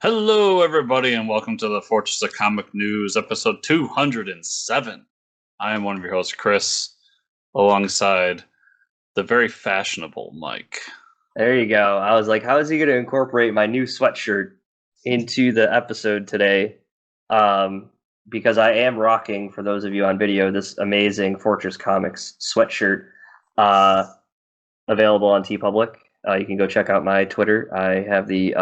Hello, everybody, and welcome to the Fortress of Comic News, episode 207. I am one of your hosts, Chris, alongside the very fashionable Mike. There you go. I was like, how is he going to incorporate my new sweatshirt into the episode today? Because I am rocking, for those of you on video, this amazing Fortress Comics sweatshirt available on TeePublic. You can go check out my Twitter. I have the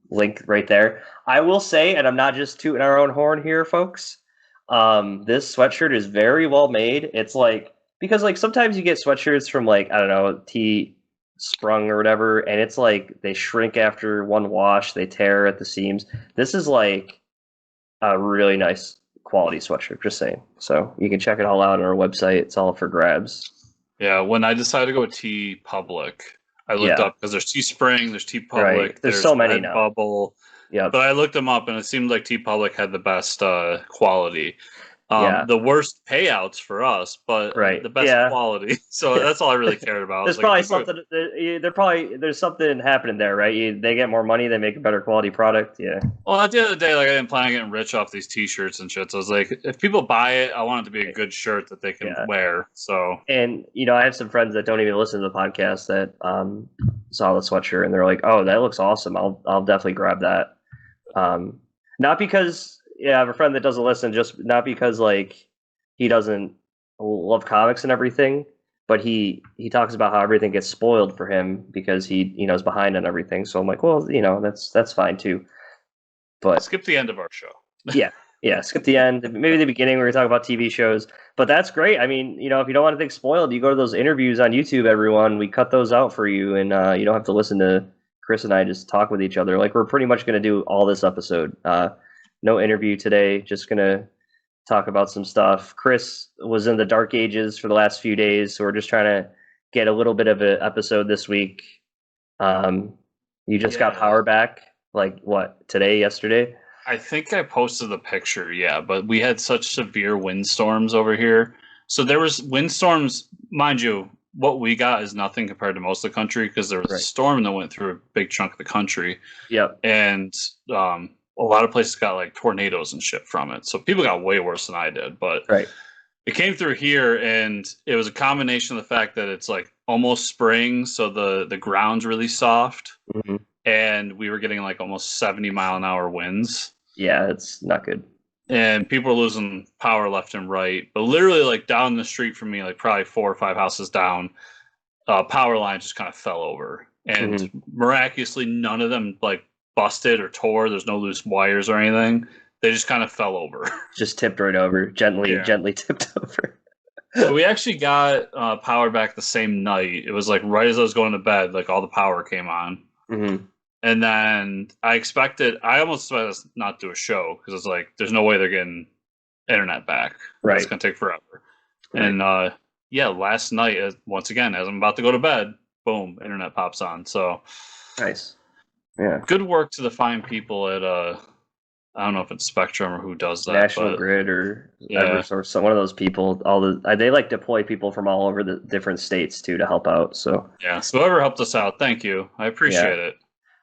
link right there. I will say, and I'm not just tooting our own horn here, folks, this sweatshirt is very well made. It's like, because like sometimes you get sweatshirts from like, I don't know, Sprung or whatever, and it's like they shrink after one wash, they tear at the seams. This is like a really nice quality sweatshirt, just saying. So you can check it all out on our website. It's all for grabs. Yeah, when I decided to go with TeePublic, I looked up because there's Teespring, there's TeePublic, Right. There's so many now. Redbubble. Yeah. But I looked them up, and it seemed like TeePublic had the best quality. Yeah. The worst payouts for us, but Right. the best quality. So that's all I really cared about. There's probably something. There's something happening there, right? They get more money, they make a better quality product. Yeah. Well, at the end of the day, like I didn't plan on getting rich off these T-shirts and shit. So I was like, if people buy it, I want it to be a good shirt that they can wear. So, and I have some friends that don't even listen to the podcast that saw the sweatshirt and they're like, "Oh, that looks awesome. I'll definitely grab that." Not because I have a friend that doesn't listen, just not because like he doesn't love comics and everything, but he talks about how everything gets spoiled for him because he is behind on everything. So I'm like, well, that's fine too. But skip the end of our show. yeah, skip the end. Maybe the beginning where we talk about TV shows. But that's great. I mean, if you don't want anything spoiled, you go to those interviews on YouTube. Everyone, we cut those out for you, and you don't have to listen to Chris and I just talk with each other. Like we're pretty much going to do all this episode. No interview today. Just gonna talk about some stuff. Chris was in the dark ages for the last few days, so we're just trying to get a little bit of an episode this week. You just got power back, like what, today, yesterday? I think I posted the picture, but we had such severe windstorms over here. So there was windstorms, mind you, what we got is nothing compared to most of the country because there was a storm that went through a big chunk of the country. Yep. And a lot of places got like tornadoes and shit from it. So people got way worse than I did. But it came through here, and it was a combination of the fact that it's like almost spring, so the ground's really soft. Mm-hmm. And we were getting like almost 70-mile-an-hour winds. Yeah, it's not good. And people are losing power left and right. But literally, like down the street from me, like probably 4 or 5 houses down, power line just kind of fell over. And miraculously, none of them like busted or tore. There's no loose wires or anything. They just kind of fell over. Just tipped right over. Gently tipped over. So we actually got power back the same night. It was like right as I was going to bed, like all the power came on. Mm-hmm. And then I almost expected us not to do a show because it's like, there's no way they're getting internet back. Right. It's going to take forever. Right. And last night, once again, as I'm about to go to bed, boom, internet pops on. So nice. Yeah. Good work to the fine people at, I don't know if it's Spectrum or who does that. National Grid or Eversource, one of those people. They like deploy people from all over the different states too to help out. So so whoever helped us out, thank you. I appreciate it.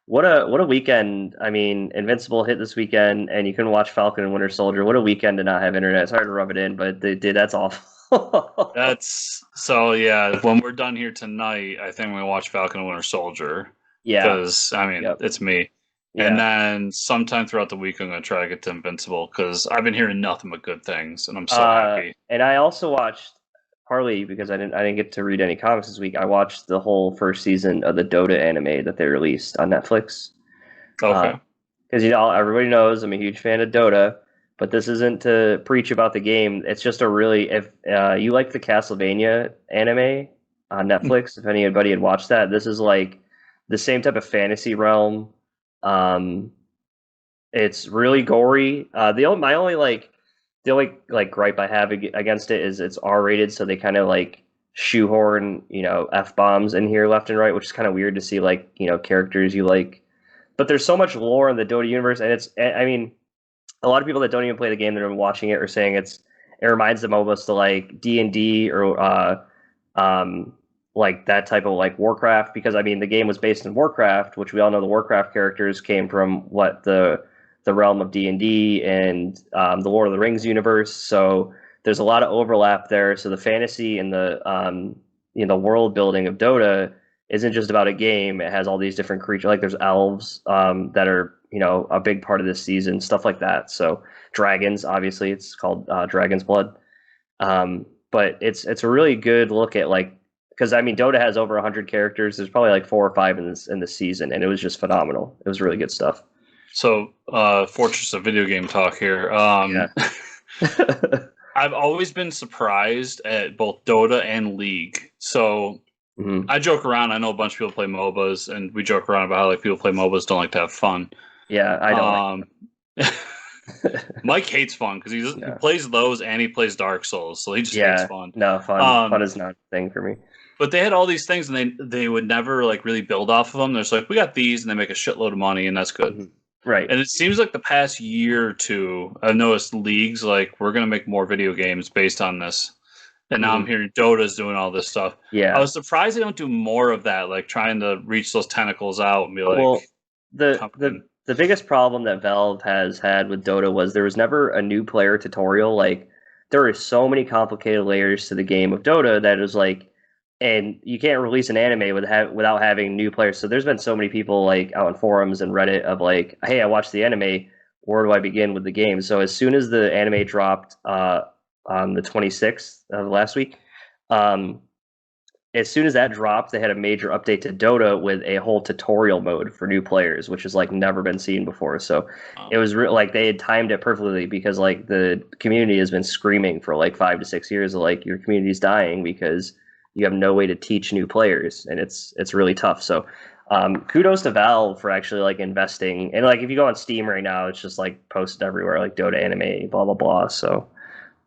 What a weekend! I mean, Invincible hit this weekend, and you couldn't watch Falcon and Winter Soldier. What a weekend to not have internet. It's hard to rub it in, but that's awful. That's so. Yeah, when we're done here tonight, I think we'll watch Falcon and Winter Soldier. Yeah, because I mean, it's me. Yeah. And then sometime throughout the week, I'm going to try to get to Invincible because I've been hearing nothing but good things, and I'm so happy. And I also watched, partly because I didn't get to read any comics this week, I watched the whole first season of the Dota anime that they released on Netflix. Okay. Because everybody knows I'm a huge fan of Dota, but this isn't to preach about the game. It's just if you like the Castlevania anime on Netflix, if anybody had watched that, this is like the same type of fantasy realm. It's really gory. The only gripe I have against it is it's R-rated, so they kind of like shoehorn F-bombs in here left and right, which is kind of weird to see characters you like. But there's so much lore in the Dota universe, and I mean, a lot of people that don't even play the game that are watching it are saying it reminds them almost to like D&D or like that type of like Warcraft, because I mean the game was based in Warcraft, which we all know the Warcraft characters came from what the realm of D&D and the Lord of the Rings universe. So there's a lot of overlap there. So the fantasy and the world building of Dota isn't just about a game. It has all these different creatures. Like there's elves that are a big part of this season, stuff like that. So dragons, obviously, it's called Dragon's Blood. But it's a really good look at like, because I mean Dota has over 100 characters. There's probably like 4 or 5 in this season, and it was just phenomenal. It was really good stuff. So, Fortress of Video Game Talk here. Yeah. I've always been surprised at both Dota and League. So I joke around. I know a bunch of people play MOBAs, and we joke around about how like people play MOBAs don't like to have fun. Yeah, I don't. Mike hates fun because he plays those and he plays Dark Souls, so he just hates fun. No, fun is not a thing for me. But they had all these things, and they would never like really build off of them. There's like, we got these, and they make a shitload of money, and that's good. Right. And it seems like the past year or two, I've noticed leagues like, we're going to make more video games based on this. And now I'm hearing Dota's doing all this stuff. Yeah. I was surprised they don't do more of that, like trying to reach those tentacles out and be like... Well, the biggest problem that Valve has had with Dota was there was never a new player tutorial. Like, there are so many complicated layers to the game of Dota that is like... And you can't release an anime without having new players. So there's been so many people like out in forums and Reddit of like, hey, I watched the anime. Where do I begin with the game? So as soon as the anime dropped on the 26th of last week, as soon as that dropped, they had a major update to Dota with a whole tutorial mode for new players, which has like never been seen before. So it was like they had timed it perfectly because like the community has been screaming for like 5 to 6 years of like your community's dying because you have no way to teach new players, and it's really tough. So kudos to Valve for actually like investing. And like if you go on Steam right now, it's just like posted everywhere, like Dota anime, blah blah blah. So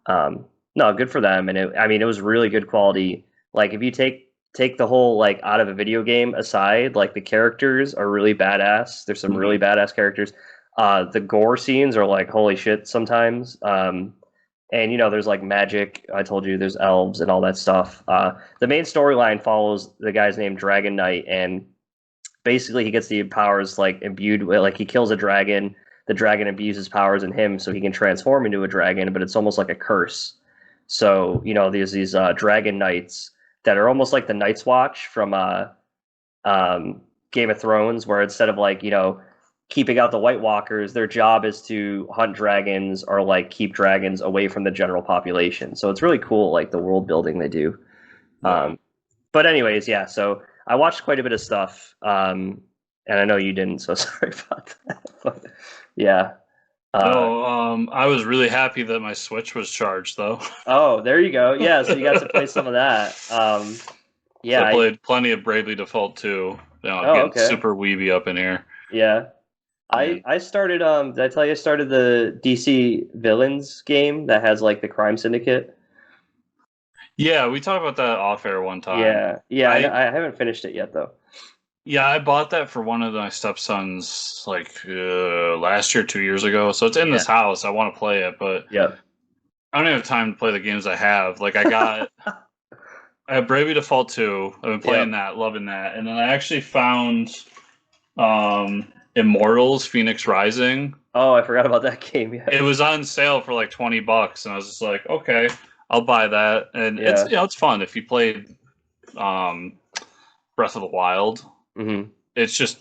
no, good for them. And it was really good quality. Like if you take the whole like out of a video game aside, like the characters are really badass. There's some really badass characters. The gore scenes are like holy shit sometimes. And, there's like magic. I told you there's elves and all that stuff. The main storyline follows the guy's named Dragon Knight. And basically he gets the powers like imbued with, like he kills a dragon. The dragon imbues his powers in him so he can transform into a dragon, but it's almost like a curse. So, there's these dragon knights that are almost like the Night's Watch from Game of Thrones, where instead of like, keeping out the White Walkers, their job is to hunt dragons or like keep dragons away from the general population. So it's really cool, like the world building they do. But anyways, yeah. So I watched quite a bit of stuff, and I know you didn't, so sorry about that. But yeah. I was really happy that my Switch was charged, though. Oh, there you go. Yeah, so you got to play some of that. Yeah, so I played plenty of Bravely Default 2. Getting super weeby up in here. Yeah. I started, did I tell you I started the DC Villains game that has like the Crime Syndicate? Yeah, we talked about that off air one time. Yeah, I haven't finished it yet though. Yeah, I bought that for one of my stepsons like last year, 2 years ago. So it's in this house. I want to play it, but I don't have time to play the games I have. Like I have Bravely Default 2. I've been playing that, loving that. And then I actually found Immortals Phoenix Rising. Oh, I forgot about that game. Yeah. It was on sale for like $20, and I was just like, okay, I'll buy that. And it's it's fun if you played Breath of the Wild. It's just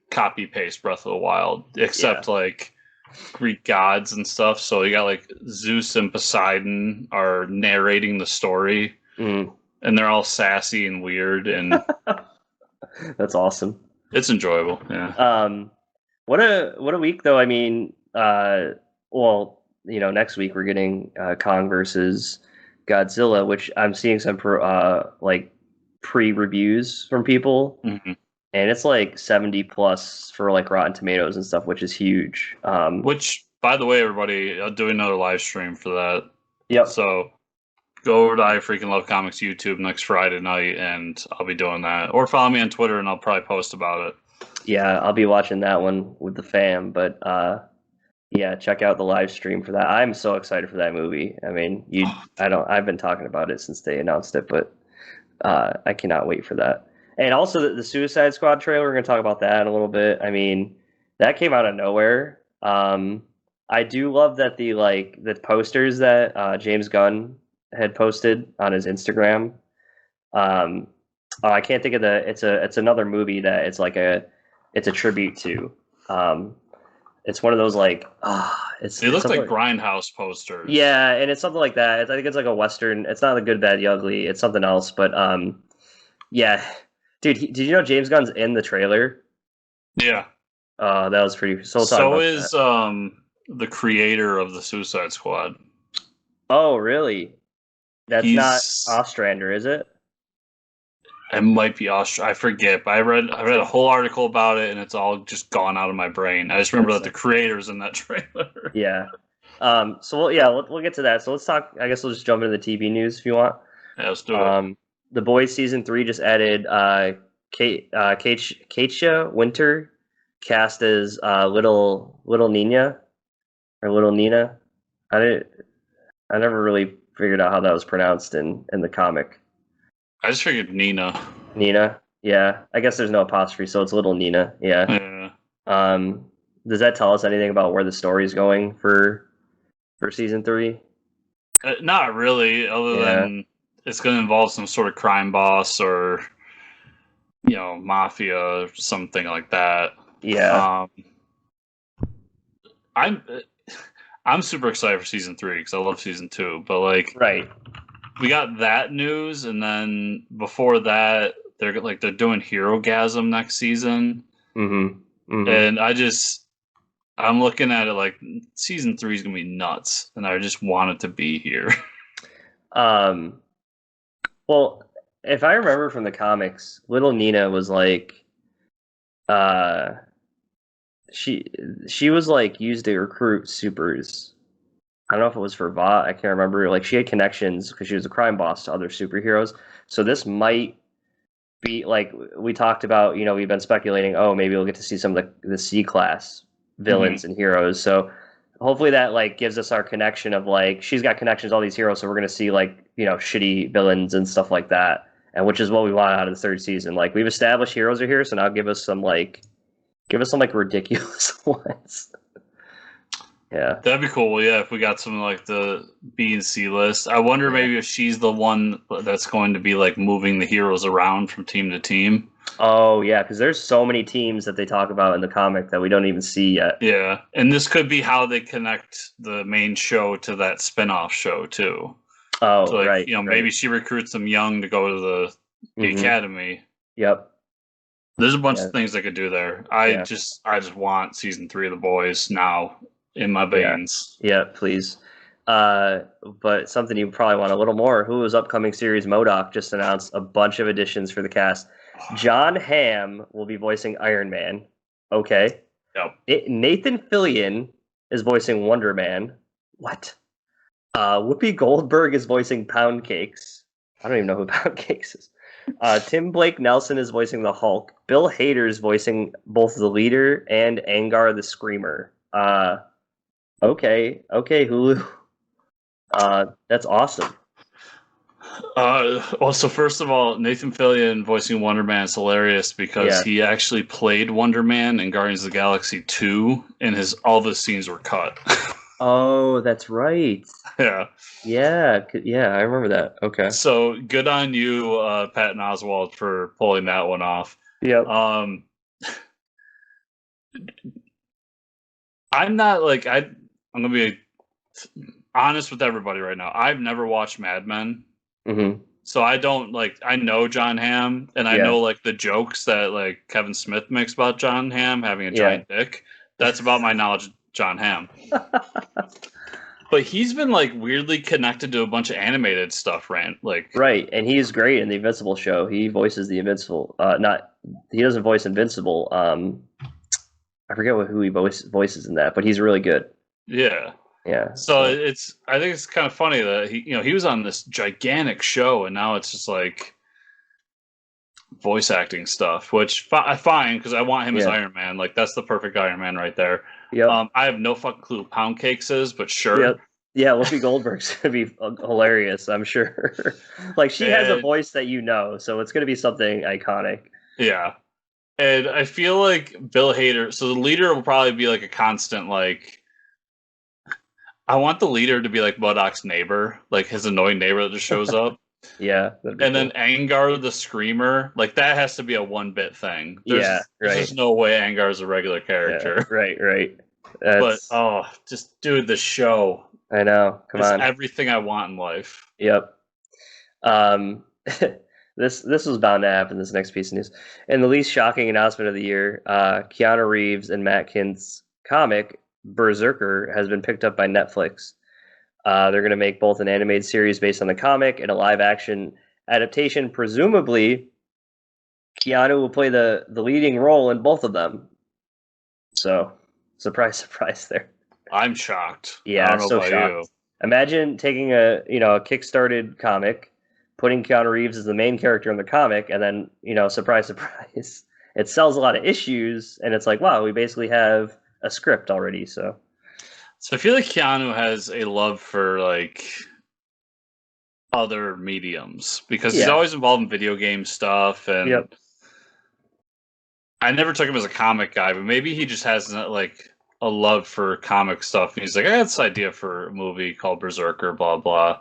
copy paste Breath of the Wild, except like Greek gods and stuff. So you got like Zeus and Poseidon are narrating the story, and they're all sassy and weird, and that's awesome. It's enjoyable. Yeah. What a week though. I mean, next week we're getting Kong versus Godzilla, which I'm seeing some pre-reviews from people, and it's like 70 plus for like Rotten Tomatoes and stuff, which is huge. Which, by the way, everybody, I'll do another live stream for that. Yep. So go over to I Freaking Love Comics YouTube next Friday night, and I'll be doing that. Or follow me on Twitter, and I'll probably post about it. Yeah, I'll be watching that one with the fam, but check out the live stream for that. I'm so excited for that movie. I mean, I've been talking about it since they announced it, but I cannot wait for that. And also the Suicide Squad trailer. We're gonna talk about that in a little bit. I mean, that came out of nowhere. I do love that the posters that James Gunn had posted on his Instagram. I can't think of it's another movie that it's a tribute to. It's one of those They look like Grindhouse posters. Yeah, and it's something like that. I think it's like a Western. It's not the Good, Bad, the Ugly. It's something else. But yeah, dude, did you know James Gunn's in the trailer? Yeah. That was pretty. So is the creator of the Suicide Squad. Oh, really? That's not Ostrander, is it? It might be Austria. I forget, but I read a whole article about it, and it's all just gone out of my brain. I just remember that the creator's in that trailer. Yeah. So we'll get to that. So let's talk. I guess we'll just jump into the TV news if you want. Yeah, let's do it. The Boys season 3 just added Katia Winter cast as little Nina or little Nina. I never really figured out how that was pronounced in the comic. I just figured Nina. Nina, yeah. I guess there's no apostrophe, so it's little Nina. Yeah. Does that tell us anything about where the story is going for season 3? Not really, other than it's going to involve some sort of crime boss or mafia or something like that. Yeah. I'm super excited for season 3 because I love season 2. But right. We got that news, and then before that, they're doing Hero-gasm next season. Mm-hmm. Mm-hmm. And I'm looking at it like season 3 is gonna be nuts, and I just want it to be here. Well, if I remember from the comics, little Nina was she was used to recruit supers. I don't know if it was for Vought. I can't remember. She had connections because she was a crime boss to other superheroes. So this might be we talked about. We've been speculating. Oh, maybe we'll get to see some of the C-class villains and heroes. So hopefully that gives us our connection of she's got connections to all these heroes. So we're gonna see shitty villains and stuff like that, and which is what we want out of the 3rd season. We've established heroes are here, so now give us some ridiculous ones. Yeah, that'd be cool. Yeah, if we got some the B and C list. I wonder maybe if she's the one that's going to be moving the heroes around from team to team. Oh yeah, because there's so many teams that they talk about in the comic that we don't even see yet. Yeah, and this could be how they connect the main show to that spin-off show too. Oh, so right. Maybe she recruits them young to go to the academy. Yep. There's a bunch of things they could do there. I just want season 3 of The Boys now in my veins. Yeah, please. But something you probably want a little more. Hulu's upcoming series MODOK just announced a bunch of additions for the cast. John Hamm will be voicing Iron Man. Okay. Yep. Nathan Fillion is voicing Wonder Man. What? Whoopi Goldberg is voicing Pound Cakes. I don't even know who Pound Cakes is. Tim Blake Nelson is voicing the Hulk. Bill Hader is voicing both the Leader and Angar the Screamer. Okay, Hulu. That's awesome. So first of all, Nathan Fillion voicing Wonder Man is hilarious because he actually played Wonder Man in Guardians of the Galaxy 2, and all of his scenes were cut. Oh, that's right. Yeah. Yeah, I remember that. Okay. So good on you, Patton Oswalt, for pulling that one off. Yep. I'm not I'm gonna be honest with everybody right now. I've never watched Mad Men, so I don't I know John Hamm, and I know the jokes that Kevin Smith makes about John Hamm having a giant dick. That's about my knowledge of John Hamm. But he's been weirdly connected to a bunch of animated stuff, right? And he's great in the Invincible show. He voices the Invincible. He doesn't voice Invincible. I forget who he voices in that, but he's really good. Yeah. Yeah. So I think it's kind of funny that he was on this gigantic show, and now it's just voice acting stuff, which I find because I want him as Iron Man. That's the perfect Iron Man right there. Yep. I have no fucking clue who Pound Cakes is, but sure. Yep. Yeah, Whoopi Goldberg's gonna be hilarious, I'm sure. Like she has a And voice that you know, so it's gonna be something iconic. yeah. And I feel like Bill Hader, so the leader will probably be like a constant, like, I want the leader to be like Modoc's neighbor, like his annoying neighbor that just shows up. Yeah, that'd be And then cool. Angar the Screamer, like that has to be a one bit thing. Yeah, There's right. just no way Angar is a regular Yeah, character. right. But That's oh, just dude, the show I know. Come is on. everything I want in life. Yep. Um, this was bound to happen. This next piece of news, and the least shocking announcement of the year: Keanu Reeves and Matt Kint's comic Berserker has been picked up by Netflix. They're going to make both an animated series based on the comic and a live action adaptation. Presumably, Keanu will play the leading role in both of them. So, surprise, surprise there. I'm shocked. I Yeah, don't know so about you. shocked. Imagine taking a kickstarted comic, putting Keanu Reeves as the main character in the comic, and then surprise, surprise, it sells a lot of issues, and it's like, wow, we basically have a script already. So So I feel like Keanu has a love for like other mediums because he's yeah, always involved in video game stuff, and yep, I never took him as a comic guy, but maybe he just has like a love for comic stuff. And he's like, I had this idea for a movie called Berserker, blah blah,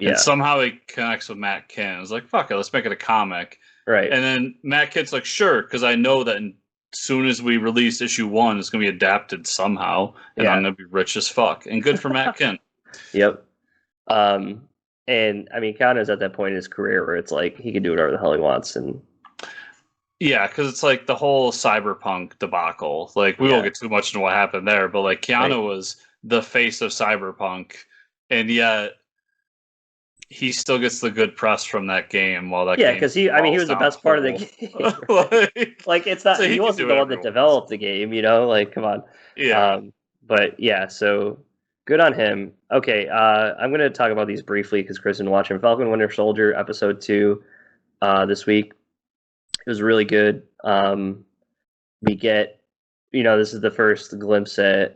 and yeah, somehow he connects with Matt Kent. It's like, fuck it, let's make it a comic. right, And then Matt Kent's like, sure, because I know that as soon as we release issue 1, it's gonna be adapted somehow, and I'm yeah, gonna be rich as fuck. And good for Matt Kent. yep. Um, and I mean, Keanu's at that point in his career where it's like he can do whatever the hell he wants, and Yeah, because it's like the whole cyberpunk debacle. Like we won't yeah, get too much into what happened there, but like right. Keanu was the face of cyberpunk, and yet he still gets the good press from that game while that Yeah, game because I mean, he falls was the down a best part of the hole. game. Like, Like, it's not, so he he can wasn't do the one whatever he that wants. developed the game, like, come on. Yeah. But yeah, so good on him. Okay, I'm going to talk about these briefly because Chris has been watching Falcon Winter Soldier episode 2 this week. It was really good. We get, this is the first glimpse at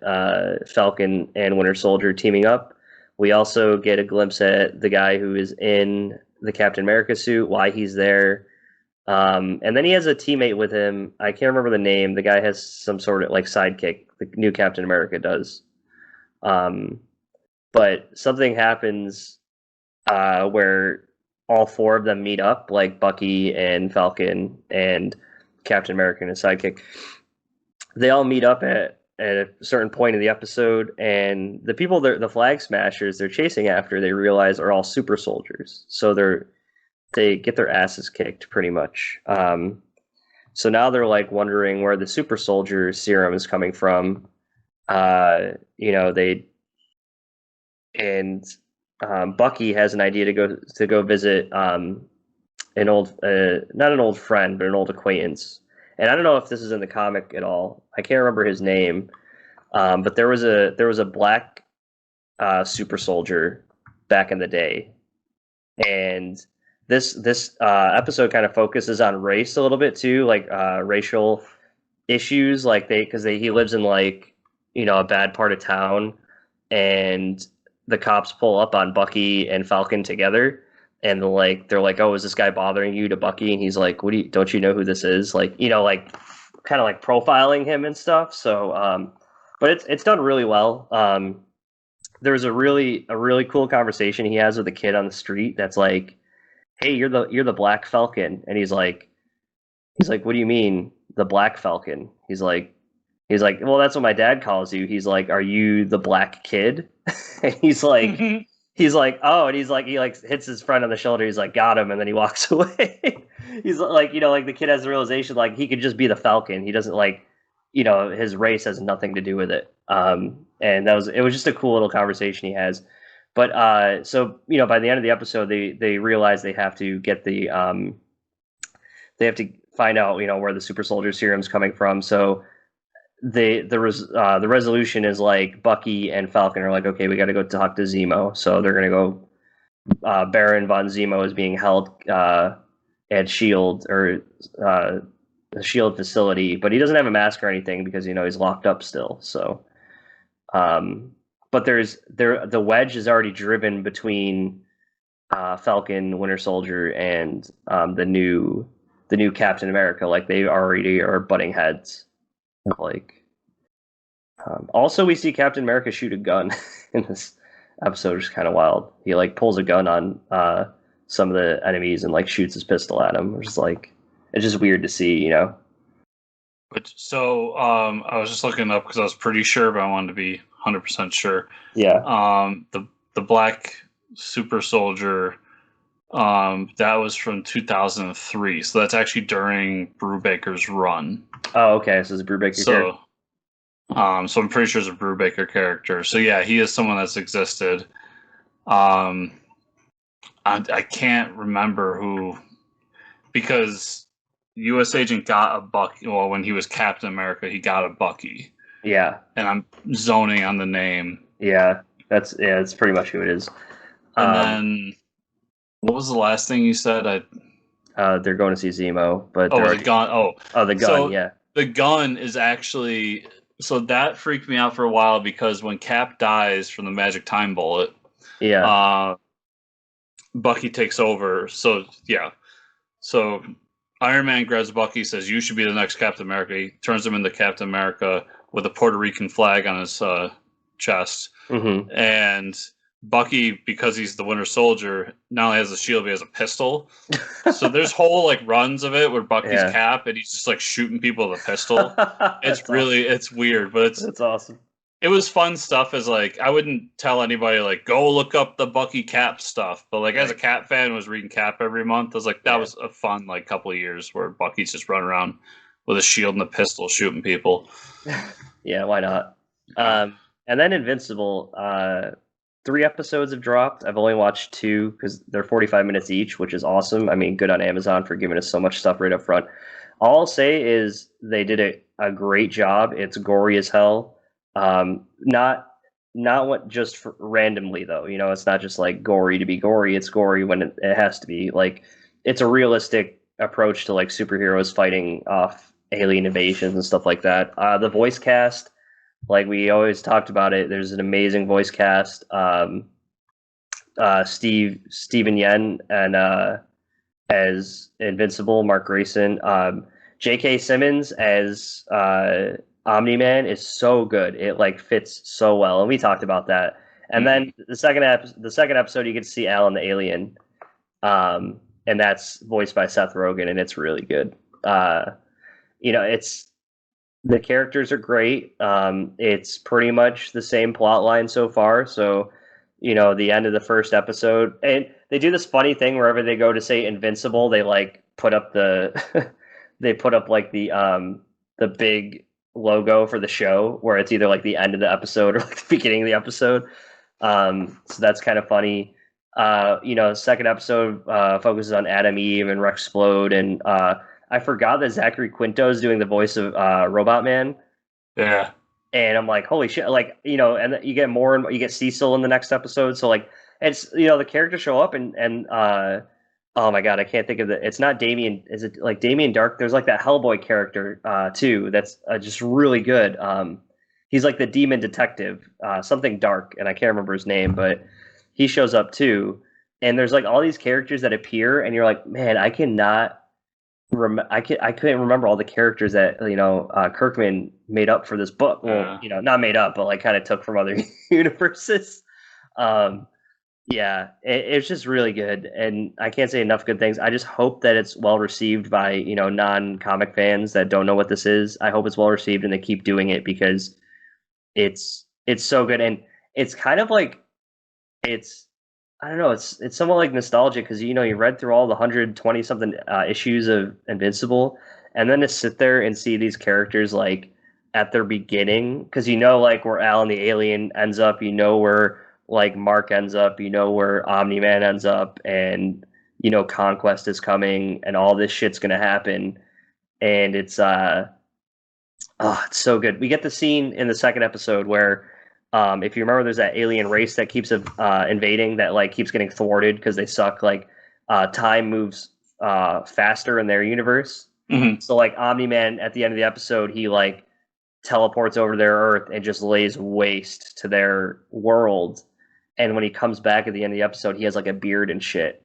Falcon and Winter Soldier teaming up. We also get a glimpse at the guy who is in the Captain America suit, why he's there. And then he has a teammate with him. I can't remember the name. The guy has some sort of like sidekick. The new Captain America does. Um, but something happens where all four of them meet up, like Bucky and Falcon and Captain America and his sidekick. They all meet up at a certain point in the episode, and the people, the flag smashers they're chasing after, they realize are all super soldiers. So they get their asses kicked pretty much. So now they're like wondering where the super soldier serum is coming from. They and Bucky has an idea to go visit an old not an old friend but an old acquaintance. And I don't know if this is in the comic at all. I can't remember his name. But there was a black super soldier back in the day, and this episode kind of focuses on race a little bit too, like racial issues, like he lives in like a bad part of town, and the cops pull up on Bucky and Falcon together, and they're like, oh, is this guy bothering you, to Bucky, and he's like, don't you know who this is, like like kind of like profiling him and stuff. So but it's done really well. There's a really cool conversation he has with a kid on the street that's like, hey, you're the Black Falcon, and he's like, what do you mean the Black Falcon? He's like, well, that's what my dad calls you. He's like, are you the black kid? And he's like, oh, and he like hits his friend on the shoulder. He's like, got him, and then he walks away. He's like, like the kid has the realization like he could just be the Falcon. He doesn't like, his race has nothing to do with it. And it was just a cool little conversation he has. But so by the end of the episode, they realize they have to get they have to find out where the super soldier serum's coming from. So the resolution is like Bucky and Falcon are like, okay, we got to go talk to Zemo. So they're gonna go. Baron von Zemo is being held at Shield, or the Shield facility, but he doesn't have a mask or anything because he's locked up still. So, but but the wedge is already driven between Falcon, Winter Soldier, and the new Captain America. Like they already are butting heads. Like, also we see Captain America shoot a gun in this episode, which is kind of wild. He like pulls a gun on some of the enemies and like shoots his pistol at them. Which is like, it's just weird to see, you know. But so I was just looking up because I was pretty sure, but I wanted to be 100% sure. Yeah. The Black Super Soldier, that was from 2003, so that's actually during Brubaker's run. Oh, okay. So it's a Brubaker character. So I'm pretty sure it's a Brubaker character. So yeah, he is someone that's existed. I can't remember who, because U.S. Agent got a Bucky. Well, when he was Captain America, he got a Bucky. Yeah. And I'm zoning on the name. Yeah, that's pretty much who it is. And then, what was the last thing you said? They're going to see Zemo, but the gun. The gun. So, yeah, the gun is actually, so that freaked me out for a while, because when Cap dies from the magic time bullet, Bucky takes over. So yeah, so Iron Man grabs Bucky, says, "You should be the next Captain America." He turns him into Captain America with a Puerto Rican flag on his chest. Mm-hmm. And Bucky, because he's the Winter Soldier, not only has a shield, but he has a pistol. So there's whole like runs of it where Bucky's Cap, and he's just like shooting people with a pistol. It's really awesome. It's weird, but it's awesome. It was fun stuff. As like, I wouldn't tell anybody like go look up the Bucky Cap stuff, but like as a Cap fan who was reading Cap every month, I was like, that was a fun like couple of years where Bucky's just running around with a shield and a pistol shooting people. Yeah, why not? And then Invincible, 3 episodes have dropped. I've only watched 2 because they're 45 minutes each, which is awesome. I mean, good on Amazon for giving us so much stuff right up front. All I'll say is they did a great job. It's gory as hell. Not what just randomly though. You know, it's not just like gory to be gory. It's gory when it has to be. Like, it's a realistic approach to like superheroes fighting off alien invasions and stuff like that. The voice cast, like we always talked about it, there's an amazing voice cast. Steven Yen and as Invincible, Mark Grayson. J.K. Simmons as Omni-Man is so good. It like fits so well, and we talked about that. And then the second episode, you get to see Alan the Alien, and that's voiced by Seth Rogen, and it's really good. You know, it's the characters are great. It's pretty much the same plot line so far. So, you know, the end of the first episode, and they do this funny thing wherever they go to say Invincible, they like put up the they put up like the big logo for the show where it's either like the end of the episode or like the beginning of the episode. So that's kind of funny. You know, second episode focuses on Adam, Eve, and Rexplode, and I forgot that Zachary Quinto is doing the voice of Robot Man. Yeah. And I'm like, holy shit! Like, you know, and you get more, and you get Cecil in the next episode. So like, it's, you know, the characters show up, and oh my god, I can't think of it. It's not Damien. Is it like Damien Dark? There's like that Hellboy character too. That's just really good. He's like the demon detective, something dark, and I can't remember his name, but he shows up too. And there's like all these characters that appear, and you're like, man, I cannot. I couldn't remember all the characters that, you know, Kirkman made up for this book. Well, you know, not made up, but like kind of took from other universes. Yeah, it's just really good, and I can't say enough good things. I just hope that it's well received by, you know, non-comic fans that don't know what this is. I hope it's well received and they keep doing it, because it's so good, and it's kind of like I don't know, it's somewhat like nostalgic, because, you know, you read through all the 120 something issues of Invincible, and then to sit there and see these characters like at their beginning, because you know, like where Alan the Alien ends up, you know where like Mark ends up, you know where Omni-Man ends up, and you know Conquest is coming, and all this shit's gonna happen, and it's so good. We get the scene in the second episode where, if you remember, there's that alien race that keeps invading, that like keeps getting thwarted because they suck. Like, time moves faster in their universe. Mm-hmm. So like Omni-Man at the end of the episode, he like teleports over their Earth and just lays waste to their world. And when he comes back at the end of the episode, he has like a beard and shit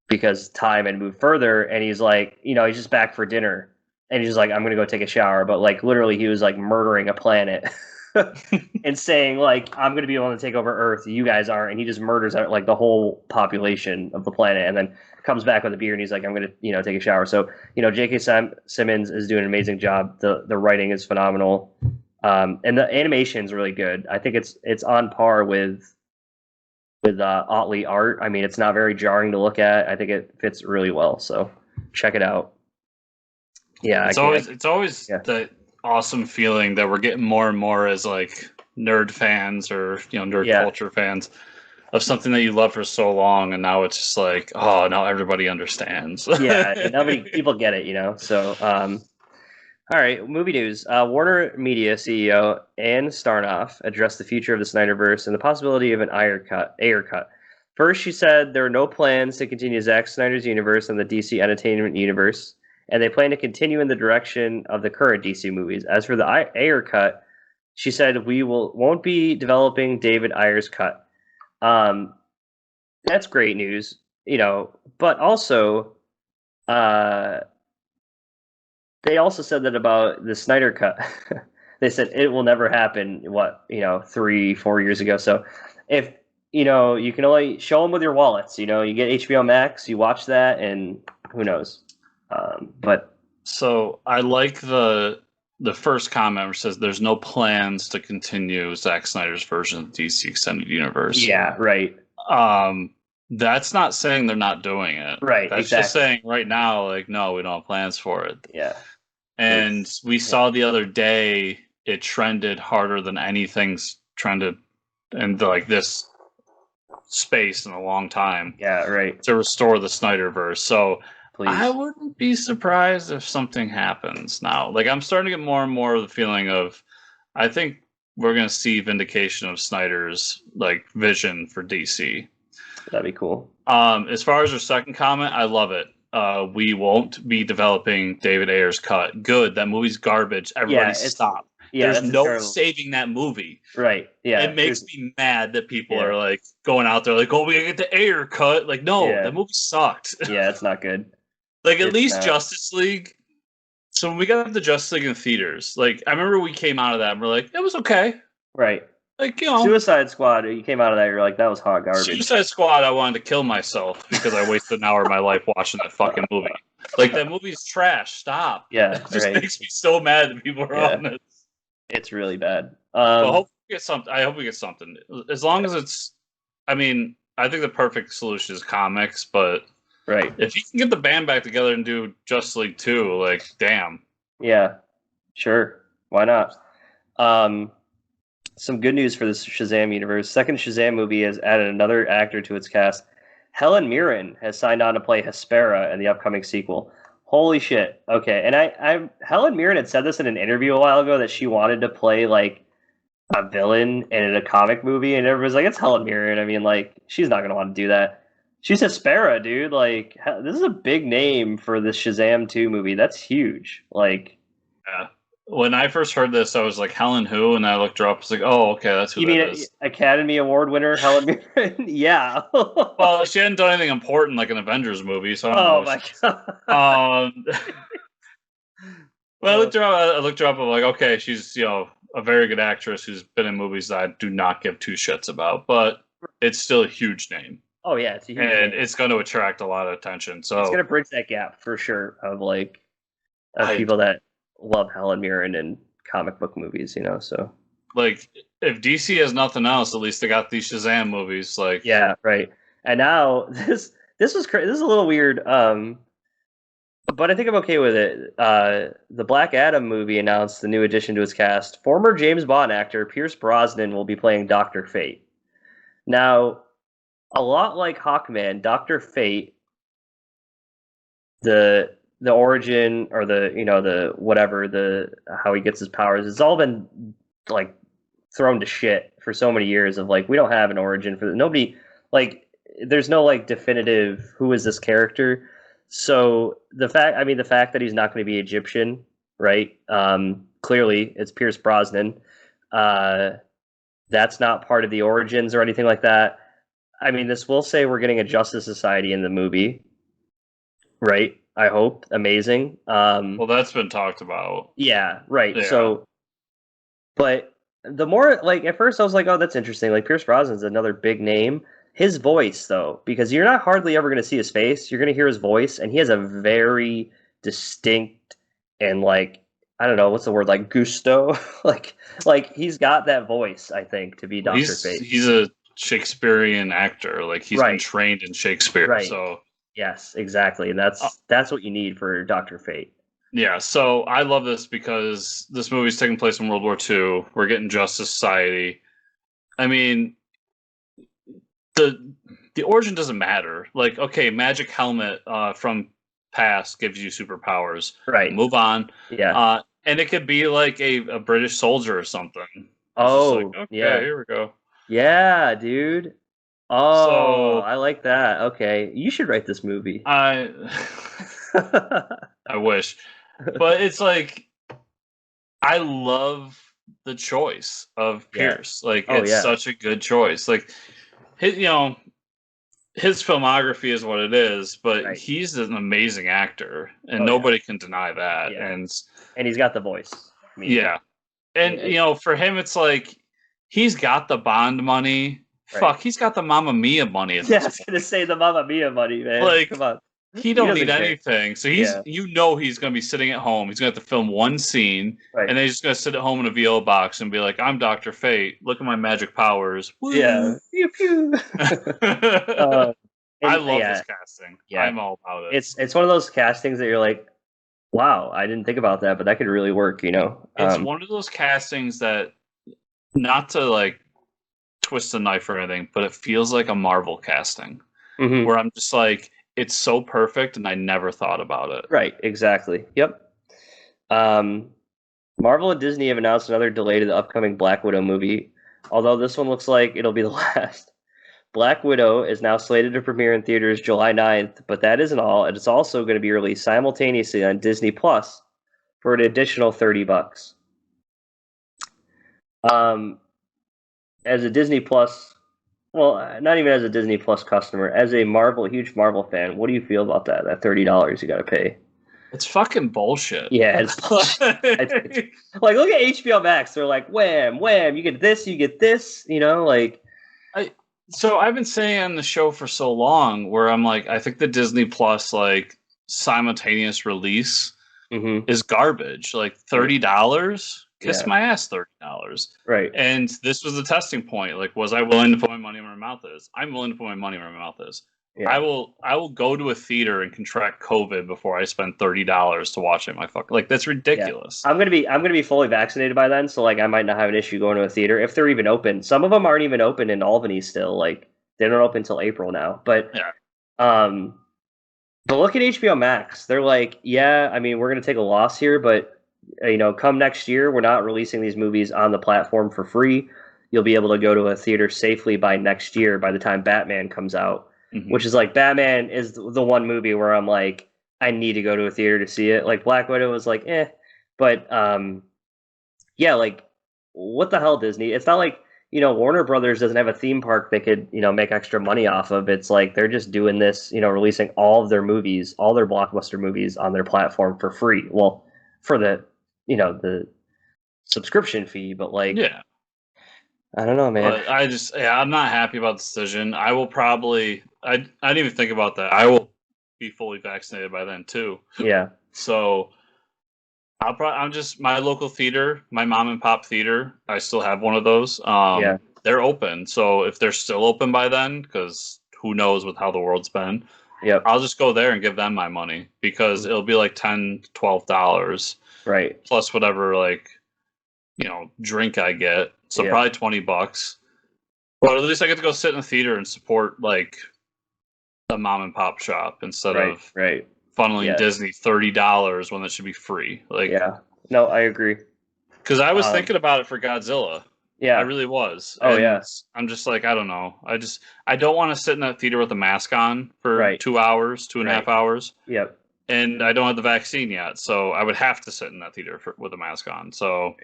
because time had moved further. And he's like, you know, he's just back for dinner. And he's just like, I'm going to go take a shower. But like literally he was like murdering a planet and saying like, I'm going to be able to take over Earth. You guys aren't. And he just murders like the whole population of the planet. And then comes back with a beard and he's like, I'm going to, you know, take a shower. So, you know, J.K. Simmons is doing an amazing job. The writing is phenomenal. And the animation is really good. I think it's on par with Otley art. I mean, it's not very jarring to look at. I think it fits really well. So check it out. Yeah, it's always the awesome feeling that we're getting more and more as like nerd fans or nerd culture fans of something that you love for so long, and now it's just like, oh, now everybody understands. Yeah, and people get it, So, all right, movie news. Warner Media CEO Ann Starnoff addressed the future of the Snyderverse and the possibility of an Ayer cut. First, she said there are no plans to continue Zack Snyder's universe and the DC Entertainment universe, and they plan to continue in the direction of the current DC movies. As for the Ayer cut, she said we won't be developing David Ayer's cut. That's great news, but also, they also said that about the Snyder cut. They said it will never happen. 3-4 years ago. So if, you can only show them with your wallets, you get HBO Max, you watch that, and who knows? So I like the first comment which says there's no plans to continue Zack Snyder's version of the DC Extended Universe. Yeah, right. That's not saying they're not doing it. Right. That's just saying right now, like, no, we don't have plans for it. Yeah. And we saw the other day it trended harder than anything's trended in this space in a long time. Yeah, right. To restore the Snyderverse. So please, I wouldn't be surprised if something happens now. Like, I'm starting to get more and more of the feeling of, I think we're going to see vindication of Snyder's vision for DC. That'd be cool. As far as your second comment, I love it. We won't be developing David Ayer's cut. Good. That movie's garbage. Everybody stop. Yeah, there's no saving that movie. Right. Yeah. It makes me mad that people are going out there oh, we gotta get the Ayer cut. No, that movie sucked. Yeah, it's not good. At least Justice League. So when we got the Justice League in theaters, I remember we came out of that and we're like, it was okay. Right. Suicide Squad, you came out of that, you're like, that was hot garbage. Suicide Squad, I wanted to kill myself because I wasted an hour of my life watching that fucking movie. That movie's trash. Stop. Yeah. It just makes me so mad that people are on it. It's really bad. Well, hope we get something. I hope we get something. As long as it's, I think the perfect solution is comics, but if you can get the band back together and do Justice League 2, damn. Yeah, sure. Why not? Some good news for this Shazam universe. Second Shazam movie has added another actor to its cast. Helen Mirren has signed on to play Hespera in the upcoming sequel. Holy shit. Okay. And Helen Mirren had said this in an interview a while ago that she wanted to play a villain in a comic movie, and everybody's like, it's Helen Mirren. She's not gonna want to do that. She's Hespera, dude. This is a big name for the Shazam 2 movie. That's huge. Yeah. When I first heard this, I was like, Helen who? And I looked her up. I was like, oh, okay, that's who that is. Academy Award winner Helen Mirren? Yeah. Well, she hadn't done anything important like an Avengers movie, so I don't know. My God. Well, I looked her up. I'm like, okay, she's a very good actress who's been in movies that I do not give two shits about, but it's still a huge name. Oh yeah, it's a huge name. It's going to attract a lot of attention. So it's going to bridge that gap for sure of people that love Helen Mirren in comic book movies, so if DC has nothing else, at least they got these Shazam movies. Yeah, right. And now this was crazy. This is a little weird, but I think I'm okay with it. The Black Adam movie announced the new addition to its cast. Former James Bond actor Pierce Brosnan will be playing Dr. Fate. Now, a lot like Hawkman, Dr. Fate, the origin or the whatever, how he gets his powers, it's all been thrown to shit for so many years of we don't have an origin for nobody, there's no definitive who is this character. So the fact that he's not going to be Egyptian, right? clearly it's Pierce Brosnan. That's not part of the origins or anything like that. I mean, this will say we're getting a Justice Society in the movie, right? I hope. Amazing. Well, that's been talked about. Yeah, right. Yeah. So, but the more, like, at first I was like, oh, that's interesting. Like, Pierce Brosnan's another big name. His voice, though, because you're not hardly ever going to see his face. You're going to hear his voice, and he has a very distinct and, like, I don't know, what's the word, like, gusto? like he's got that voice, I think, to be Dr. Fate. He's a Shakespearean actor. Like, he's been Right. trained in Shakespeare. Right. So Yes, exactly. And that's what you need for Dr. Fate. yeah, so I love this because this movie's taking place in World War II. We're getting Justice Society. I mean, the origin doesn't matter. Like, okay, magic helmet from past gives you superpowers. Right. Move on. Yeah. And it could be like a British soldier or something. It's Oh, just like, okay, yeah. here we go. Yeah, dude. Oh, So I like that. Okay. You should write this movie. I wish. But it's like, I love the choice of Pierce. Like, it's such a good choice. Like, his filmography is what it is, but he's an amazing actor, and nobody can deny that. Yeah. And he's got the voice. I mean, and for him, it's like he's got the Bond money. Right. Fuck, he's got the Mamma Mia money. I was gonna say the Mamma Mia money, man. Like, come on. He don't need anything. So he's he's going to be sitting at home. He's going to have to film one scene, and then he's just going to sit at home in a VO box and be like, "I'm Dr. Fate. Look at my magic powers." Woo. Yeah. Pew pew. I love this casting. Yeah. I'm all about it. It's one of those castings that you're like, wow, I didn't think about that, but that could really work, you know? It's one of those castings that, not to like twist the knife or anything, but it feels like a Marvel casting, where I'm just like, it's so perfect, and I never thought about it. Right, exactly. Yep. Marvel and Disney have announced another delay to the upcoming Black Widow movie, although this one looks like it'll be the last. Black Widow is now slated to premiere in theaters July 9th, but that isn't all, and it's also going to be released simultaneously on Disney Plus for an additional $30. As a Disney Plus, well, not even as a Disney Plus customer, as a huge Marvel fan, what do you feel about that? That $30 you got to pay? It's fucking bullshit. Yeah, it's bullshit. Like, look at HBO Max. They're like, wham, wham, you get this, you know, like. So I've been saying on the show for so long where I'm like, I think the Disney Plus, like, simultaneous release is garbage. Like, $30? Kiss my ass, $30. Right. And this was the testing point. Like, was I willing to put my money where my mouth is? I'm willing to put my money where my mouth is. Yeah. I will go to a theater and contract COVID before I spend $30 to watch it. Like, that's ridiculous. Yeah. I'm gonna be fully vaccinated by then, so like I might not have an issue going to a theater if they're even open. Some of them aren't even open in Albany still. Like, they don't open until April now. But but look at HBO Max. They're like, yeah, I mean, we're gonna take a loss here, but you know, come next year, we're not releasing these movies on the platform for free. You'll be able to go to a theater safely by next year, by the time Batman comes out. Which is like, Batman is the one movie where I'm like, I need to go to a theater to see it. Like, Black Widow was like, but yeah, like, what the hell, Disney? It's not like, you know, Warner Brothers doesn't have a theme park they could, you know, make extra money off of. It's like they're just doing this, you know, releasing all of their movies, all their blockbuster movies on their platform for free. Well, for the, you know, the subscription fee, but like, yeah. I don't know, man. But I'm not happy about the decision. I will probably, I didn't even think about that. I will be fully vaccinated by then too. Yeah. So I'm just, my local theater, my mom and pop theater, I still have one of those. They're open. So if they're still open by then, because who knows with how the world's been, I'll just go there and give them my money, because it'll be like $10, $12. Right. Plus whatever, like, you know, drink I get. So probably $20. But at least I get to go sit in a theater and support, like, the mom and pop shop instead of funneling Disney $30 when it should be free. Like, no, I agree. Because I was thinking about it for Godzilla. Yeah, I really was. Oh, and I'm just like, I don't know. I don't want to sit in that theater with a mask on for 2 hours, 2.5 hours. Yep. and I don't have the vaccine yet, so I would have to sit in that theater with a mask on. So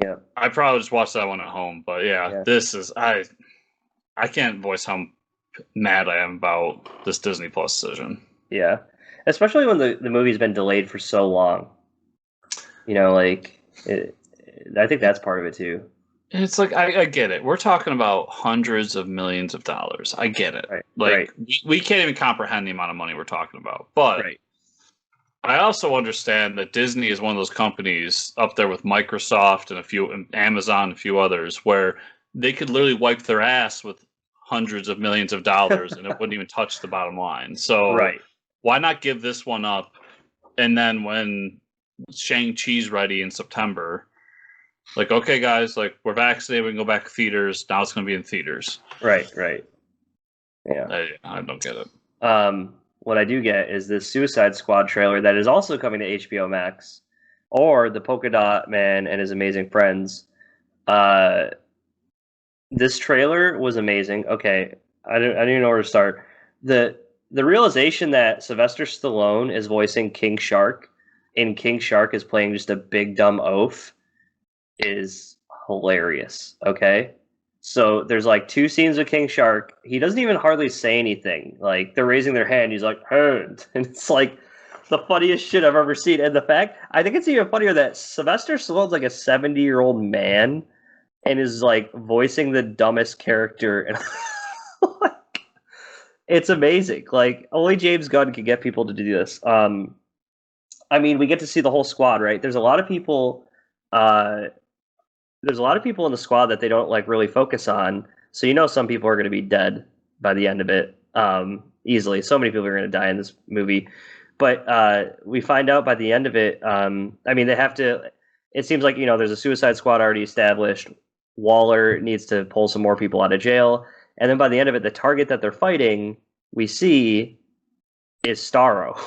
yeah, I probably just watch that one at home. But yeah, this is I can't voice how mad I am about this Disney Plus decision. Yeah, especially when the movie's been delayed for so long. You know, like I think that's part of it too. It's like I get it. We're talking about hundreds of millions of dollars. I get it. Right. Like Right. we can't even comprehend the amount of money we're talking about. But Right. I also understand that Disney is one of those companies up there with Microsoft and Amazon and a few others where they could literally wipe their ass with hundreds of millions of dollars and it wouldn't even touch the bottom line. So Right. why not give this one up? And then when Shang-Chi's ready in September, like, okay, guys, like we're vaccinated, we can go back to theaters. Now it's going to be in theaters. Right. Right. Yeah. I don't get it. What I do get is this Suicide Squad trailer that is also coming to HBO Max, or the Polka Dot Man and His Amazing Friends. This trailer was amazing. Okay, I don't even know where to start. The realization that Sylvester Stallone is voicing King Shark, and King Shark is playing just a big dumb oaf, is hilarious. Okay, so there's like two scenes with King Shark. He doesn't even hardly say anything. Like they're raising their hand. He's like, "Hand," and it's like the funniest shit I've ever seen. And the fact, I think it's even funnier that Sylvester Stallone's like a 70-year-old man and is like voicing the dumbest character. And like, it's amazing. Like only James Gunn can get people to do this. I mean, we get to see the whole squad, right? There's a lot of people. There's a lot of people in the squad that they don't like really focus on. So you know, some people are going to be dead by the end of it, easily. So many people are going to die in this movie, but we find out by the end of it. I mean, they have to. It seems like there's a Suicide Squad already established. Waller needs to pull some more people out of jail, and then by the end of it, the target that they're fighting, we see, is Starro.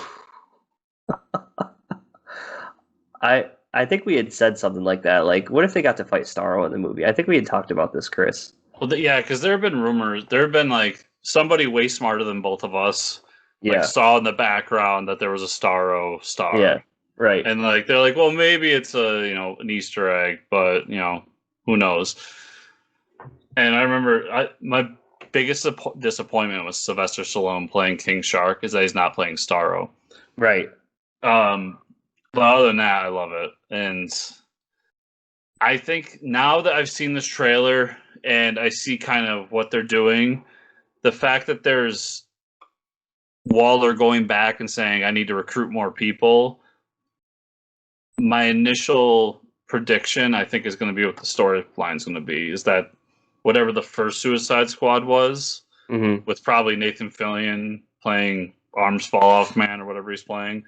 I think we had said something like that. Like, what if they got to fight Starro in the movie? I think we had talked about this, Chris. Well, yeah, because there have been rumors. There have been like somebody way smarter than both of us, like saw in the background that there was a Starro star. Yeah, right. And like they're like, well, maybe it's a an Easter egg, but who knows? And I remember my biggest disappointment was Sylvester Stallone playing King Shark is that he's not playing Starro. Right. But other than that, I love it. And I think now that I've seen this trailer and I see kind of what they're doing, the fact that there's Waller going back and saying, I need to recruit more people, my initial prediction, I think, is going to be what the storyline is going to be, is that whatever the first Suicide Squad was, with probably Nathan Fillion playing Arms Fall Off Man or whatever he's playing,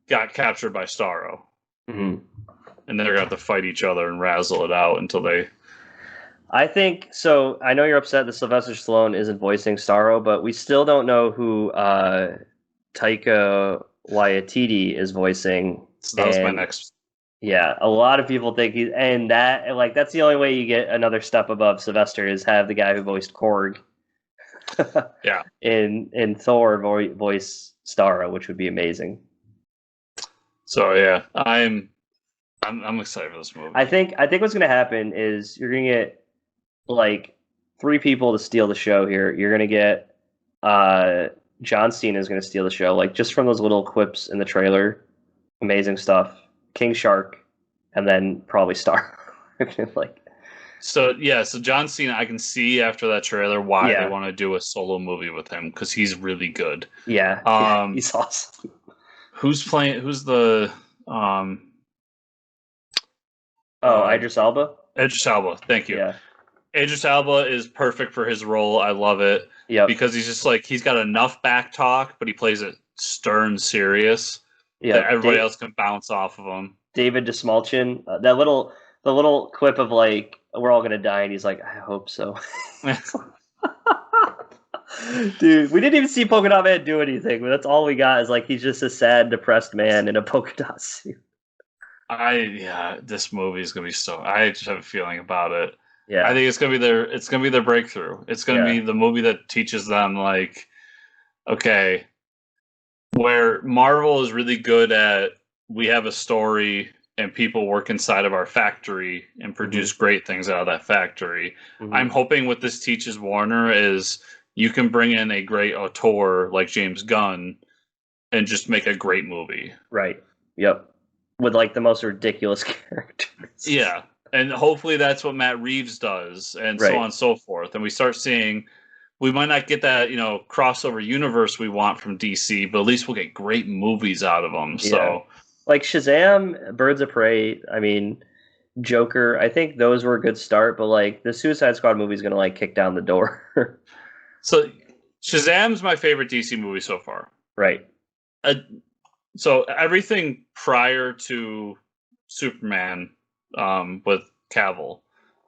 got captured by Starro. And they're going to have to fight each other and razzle it out until they... I think, so I know you're upset that Sylvester Stallone isn't voicing Starro, but we still don't know who Taika Waititi is voicing. So that was my next... Yeah, a lot of people think he's... And that, like, that's the only way you get another step above Sylvester is have the guy who voiced Korg in Thor voice Starro, which would be amazing. So, yeah, I'm excited for this movie. I think what's going to happen is you're going to get like 3 people to steal the show here. You're going to get John Cena is going to steal the show, like just from those little quips in the trailer. Amazing stuff. King Shark, and then probably Star. So John Cena, I can see after that trailer why they want to do a solo movie with him because he's really good. Yeah, he's awesome. Who's playing? Who's the? Idris Elba. Idris Elba. Thank you. Yeah. Idris Elba is perfect for his role. I love it. Yeah. Because he's just like he's got enough back talk, but he plays it stern, serious. Yeah. That everybody else can bounce off of him. David Desmalchin. The little quip of like we're all gonna die, and he's like, I hope so. Dude, we didn't even see Polka Dot Man do anything, but that's all we got is like he's just a sad, depressed man in a polka dot suit. This movie is gonna be so. I just have a feeling about it. Yeah, I think it's gonna be their breakthrough. It's gonna be the movie that teaches them like, okay, where Marvel is really good at, we have a story and people work inside of our factory and produce great things out of that factory. I'm hoping what this teaches Warner is you can bring in a great auteur like James Gunn and just make a great movie. Right. Yep. With like the most ridiculous characters. Yeah. And hopefully that's what Matt Reeves does, and so on and so forth. And we start seeing, we might not get that, crossover universe we want from DC, but at least we'll get great movies out of them. Yeah. So, like Shazam, Birds of Prey, I mean, Joker, I think those were a good start, but like the Suicide Squad movie is going to like kick down the door. So Shazam's my favorite DC movie so far. Right. So everything prior to Superman with Cavill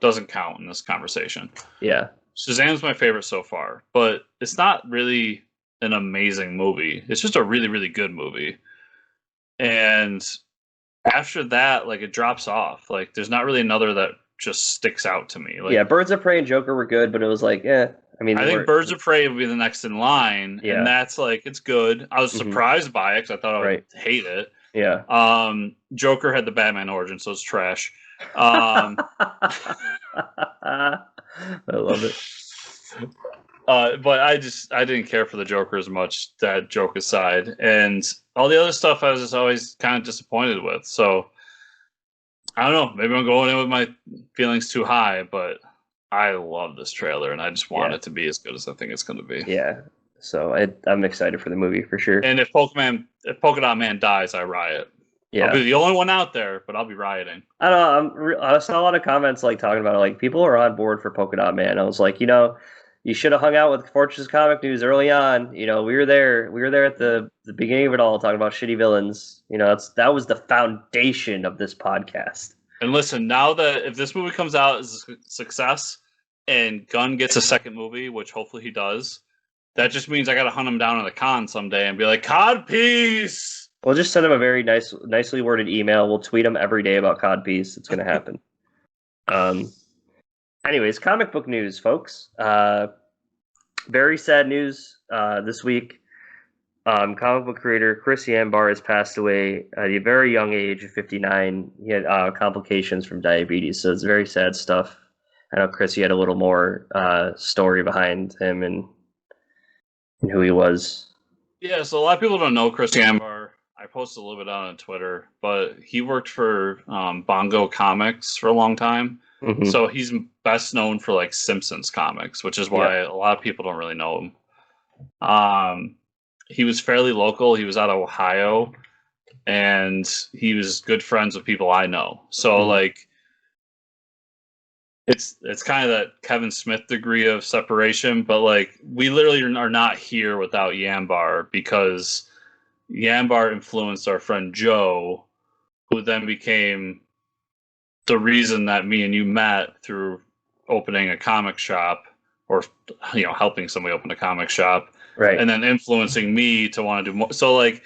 doesn't count in this conversation. Yeah. Shazam's my favorite so far, but it's not really an amazing movie. It's just a really, really good movie. And after that, like, it drops off. Like, there's not really another that just sticks out to me. Like, yeah, Birds of Prey and Joker were good, but it was like, I mean, I think Birds of Prey would be the next in line, Yeah. and that's like, it's good. I was surprised by it because I thought I would hate it. Yeah. Joker had the Batman origin, so it's trash. I love it. But I didn't care for the Joker as much, that joke aside. And all the other stuff I was just always kind of disappointed with. So I don't know. Maybe I'm going in with my feelings too high, but I love this trailer, and I just want it to be as good as I think it's going to be. Yeah. So I'm excited for the movie for sure. And if Polka Dot Man dies, I riot. Yeah. I'll be the only one out there, but I'll be rioting. I don't know. I saw a lot of comments like talking about it. Like, people are on board for Polka Dot Man. I was like, you should have hung out with Fortune's Comic News early on. We were there. We were there at the beginning of it all, talking about shitty villains. That was the foundation of this podcast. And listen, now that if this movie comes out as a success and Gunn gets a second movie, which hopefully he does, that just means I got to hunt him down at a con someday and be like, Codpiece! We'll just send him a very nicely worded email. We'll tweet him every day about Codpiece. It's going to happen. Anyways, comic book news, folks. Very sad news this week. Comic book creator Chris Yambar has passed away at a very young age of 59. He had complications from diabetes, so it's very sad stuff. I know Chris, he had a little more story behind him and who he was. Yeah, so a lot of people don't know Chris Yambar. I posted a little bit on Twitter, but he worked for Bongo Comics for a long time. So he's best known for like Simpsons comics, which is why a lot of people don't really know him. He was fairly local. He was out of Ohio, and he was good friends with people I know. So like, it's kind of that Kevin Smith degree of separation, but like, we literally are not here without Yambar, because Yambar influenced our friend Joe, who then became the reason that me and you met through opening a comic shop, or helping somebody open a comic shop, and then influencing me to want to do more. So like,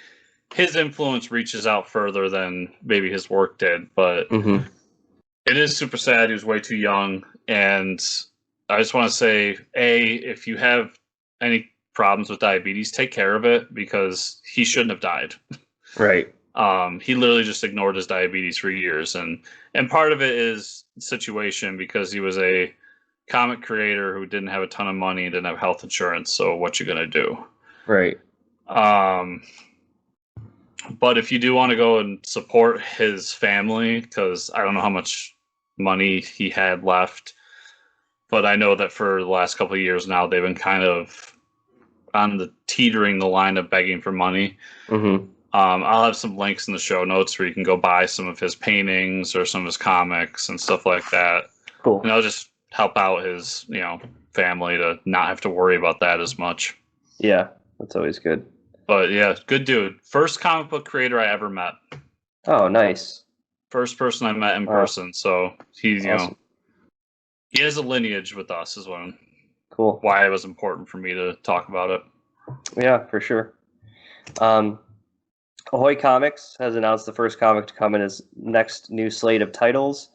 his influence reaches out further than maybe his work did, but it is super sad. He was way too young, and I just want to say, if you have any problems with diabetes, take care of it, because he shouldn't have died. He literally just ignored his diabetes for years, and part of it is situation, because he was a comic creator who didn't have a ton of money, didn't have health insurance. So what you gonna do? But if you do want to go and support his family, because I don't know how much money he had left, but I know that for the last couple of years now, they've been kind of on the teetering the line of begging for money. I'll have some links in the show notes where you can go buy some of his paintings or some of his comics and stuff like that. Cool. And I'll just help out his, family to not have to worry about that as much. Yeah, that's always good. But yeah, good dude. First comic book creator I ever met. Oh, nice. First person I met in person. So he's, awesome. He has a lineage with us as well. Cool. Why it was important for me to talk about it. Yeah, for sure. Ahoy Comics has announced the first comic to come in its next new slate of titles.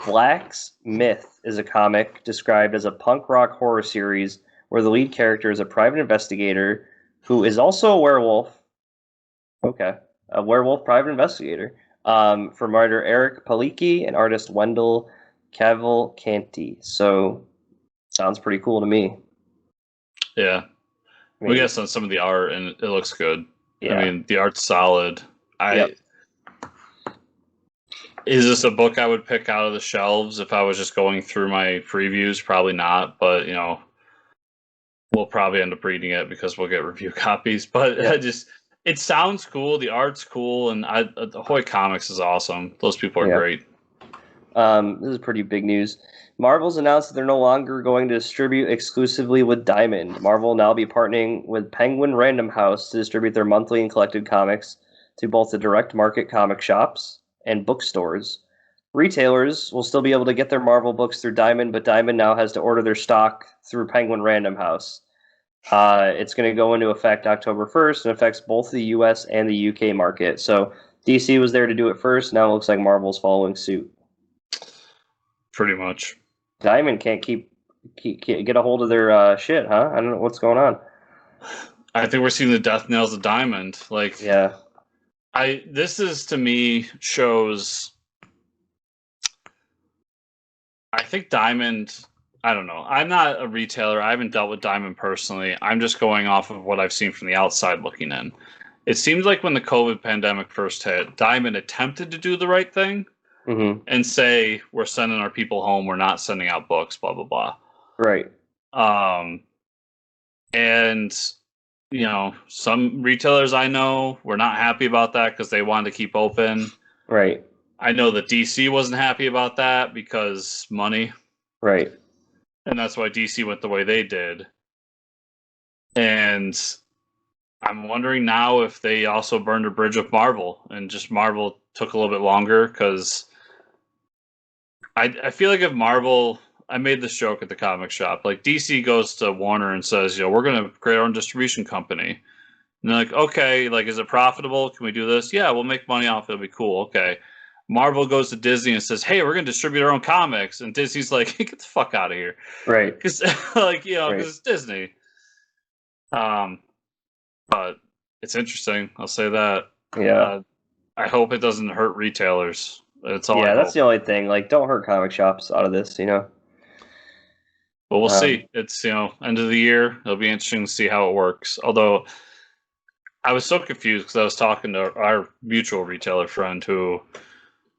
Black's Myth is a comic described as a punk rock horror series where the lead character is a private investigator who is also a werewolf Okay. A werewolf private investigator. From writer Eric Palicki and artist Wendell Cavalcanti. So sounds pretty cool to me. Yeah. I We mean, guessed on some of the art, and it looks good. I yeah. mean, the art's solid. Yep. Is this a book I would pick out of the shelves if I was just going through my previews? Probably not, but we'll probably end up reading it because we'll get review copies. But Yep. it sounds cool. The art's cool, and the Hoy Comics is awesome. Those people are Yeah. great. This is pretty big news. Marvel's announced that they're no longer going to distribute exclusively with Diamond. Marvel will now be partnering with Penguin Random House to distribute their monthly and collected comics to both the direct market comic shops and bookstores. Retailers will still be able to get their Marvel books through Diamond, but Diamond now has to order their stock through Penguin Random House. It's going to go into effect October 1st and affects both the US and the UK market. So DC was there to do it first. Now it looks like Marvel's following suit. Pretty much. Diamond can't get a hold of their shit, huh? I don't know what's going on. I think we're seeing the death nails of Diamond. Like, Yeah, this is to me shows. I think Diamond. I don't know. I'm not a retailer. I haven't dealt with Diamond personally. I'm just going off of what I've seen from the outside looking in. It seems like when the COVID pandemic first hit, Diamond attempted to do the right thing and say, we're sending our people home. We're not sending out books, blah, blah, blah. right. And, some retailers I know were not happy about that because they wanted to keep open. Right. I know that DC wasn't happy about that because money. Right. And that's why DC went the way they did. And I'm wondering now if they also burned a bridge with Marvel and just Marvel took a little bit longer because I feel like if Marvel, I made this joke at the comic shop, like DC goes to Warner and says, we're going to create our own distribution company. And they're like, okay, like, is it profitable? Can we do this? Yeah, we'll make money off it. It'll be cool. Okay. Marvel goes to Disney and says, hey, we're going to distribute our own comics. And Disney's like, get the fuck out of here. Right. Because, because it's Disney. But it's interesting. I'll say that. Yeah. I hope it doesn't hurt retailers. That's all. Yeah, I that's hope. the only thing. Like, don't hurt comic shops out of this, But we'll see. It's end of the year. It'll be interesting to see how it works. Although I was so confused because I was talking to our mutual retailer friend who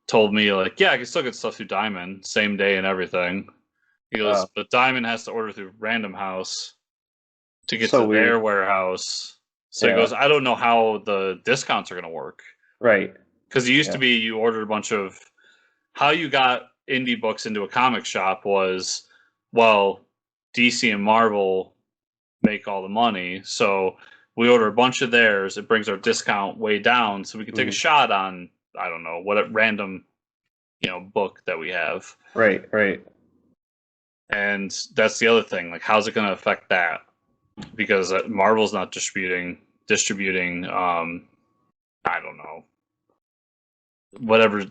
told me like, yeah, I can still get stuff through Diamond same day and everything. He goes, but Diamond has to order through Random House to get to their warehouse. So he goes, I don't know how the discounts are going to work. Right. Because it used to be you ordered a bunch of, how you got indie books into a comic shop was, well, DC and Marvel make all the money. So we order a bunch of theirs. It brings our discount way down so we can take a shot on, I don't know, what a random, book that we have. Right, right. And that's the other thing. Like, how's it going to affect that? Because Marvel's not distributing, I don't know, whatever,